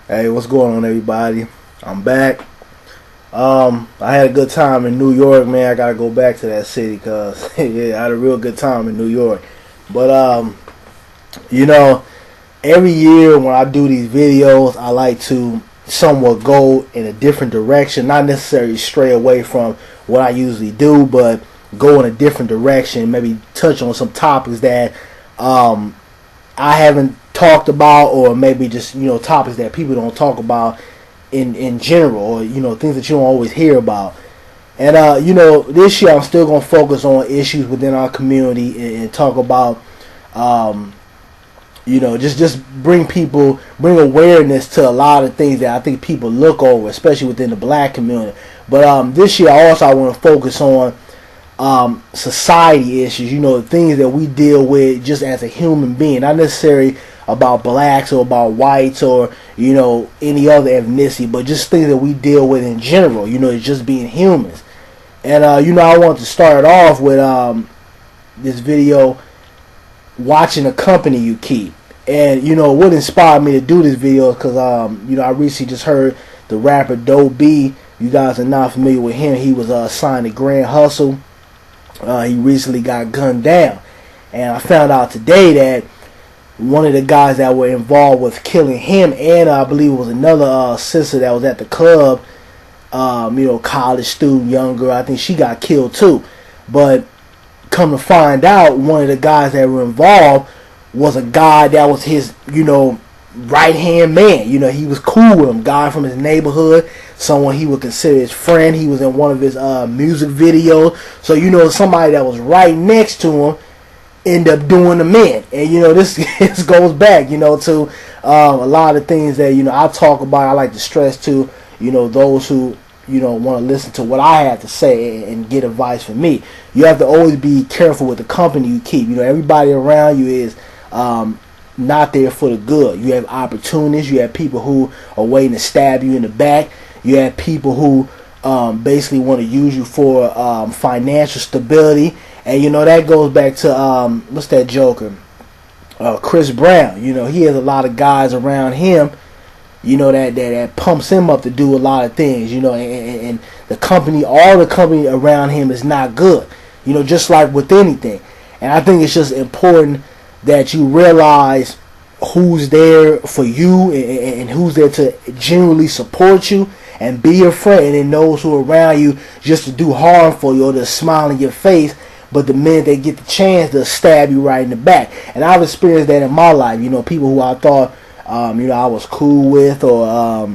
Hey, what's going on, everybody? I'm back. I had a good time in New York, man. I gotta go back to that city because yeah, I had a real good time in New York. But you know, every year when I do these videos, I like to somewhat go in a different direction, not necessarily stray away from what I usually do, but go in a different direction. Maybe touch on some topics that I haven't talked about, or maybe just topics that people don't talk about in general, or things that you don't always hear about. And this year I'm still gonna focus on issues within our community and talk about just bring awareness to a lot of things that I think people look over, especially within the black community. But this year also I want to focus on society issues, things that we deal with just as a human being, not necessarily about blacks or about whites or any other ethnicity, but just things that we deal with in general, it's just being humans. And I want to start off with this video, watching the company you keep. And what inspired me to do this video is because I recently just heard the rapper Doe B. You guys are not familiar with him. He was signed to Grand Hustle. He recently got gunned down, and I found out today that one of the guys that were involved with killing him, and I believe it was another sister that was at the club, college student, young girl, I think she got killed too. But come to find out, one of the guys that were involved was a guy that was his, right hand man. He was cool with him, guy from his neighborhood, someone he would consider his friend. He was in one of his music videos, so somebody that was right next to him end up doing the men. And this this goes back to a lot of things that I talk about. I like to stress to those who want to listen to what I have to say and get advice from me. You have to always be careful with the company you keep. Everybody around you is not there for the good. You have opportunists. You have people who are waiting to stab you in the back. You have people who basically want to use you for financial stability. And that goes back to what's that joker? Chris Brown. He has a lot of guys around him, that pumps him up to do a lot of things, and the company, all the company around him is not good, just like with anything. And I think it's just important that you realize who's there for you and who's there to genuinely support you and be your friend, and then those who are around you just to do harm for you or to smile in your face, but the minute they get the chance, they'll stab you right in the back. And I've experienced that in my life. People who I thought I was cool with, or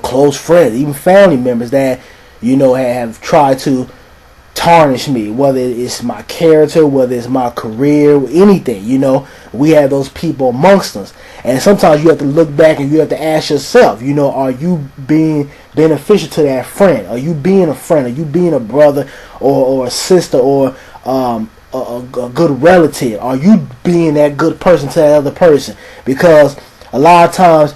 close friends, even family members that have tried to tarnish me, whether it's my character, whether it's my career, anything. We have those people amongst us, and sometimes you have to look back and you have to ask yourself, are you being beneficial to that friend? Are you being a friend? Are you being a brother or a sister, or a good relative? Are you being that good person to that other person? Because a lot of times,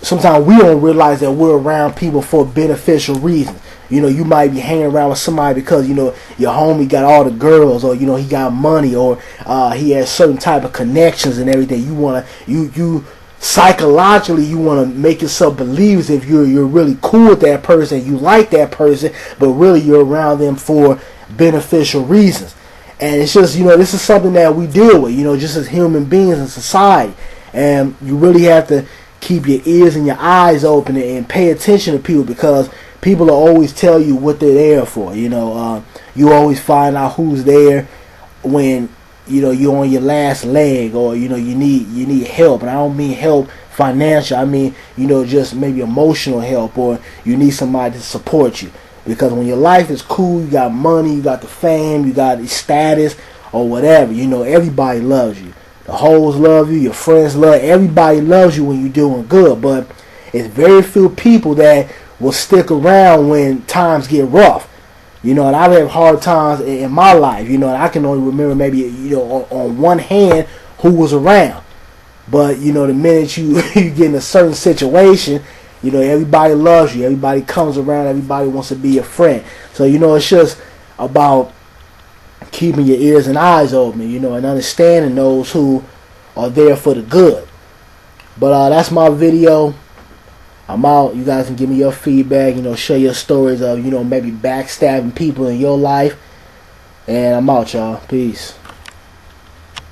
sometimes we don't realize that we're around people for beneficial reasons. You might be hanging around with somebody because your homie got all the girls, or he got money, or he has certain type of connections and everything. You psychologically you want to make yourself believe as if you're really cool with that person, you like that person, but really you're around them for beneficial reasons. And it's just this is something that we deal with, just as human beings in society. And you really have to keep your ears and your eyes open and pay attention to people, because people will always tell you what they're there for. You always find out who's there when you're on your last leg, or you need help. And I don't mean help financial. I mean just maybe emotional help, or you need somebody to support you. Because when your life is cool, you got money, you got the fame, you got the status, or whatever, everybody loves you. The hoes love you, your friends love you, everybody loves you when you're doing good. But it's very few people that will stick around when times get rough. And I've had hard times in my life, and I can only remember maybe, on one hand who was around. But, the minute you get in a certain situation, everybody loves you, everybody comes around, everybody wants to be your friend. So, it's just about keeping your ears and eyes open, and understanding those who are there for the good. But that's my video. I'm out. You guys can give me your feedback. Share your stories of maybe backstabbing people in your life. And I'm out, y'all. Peace.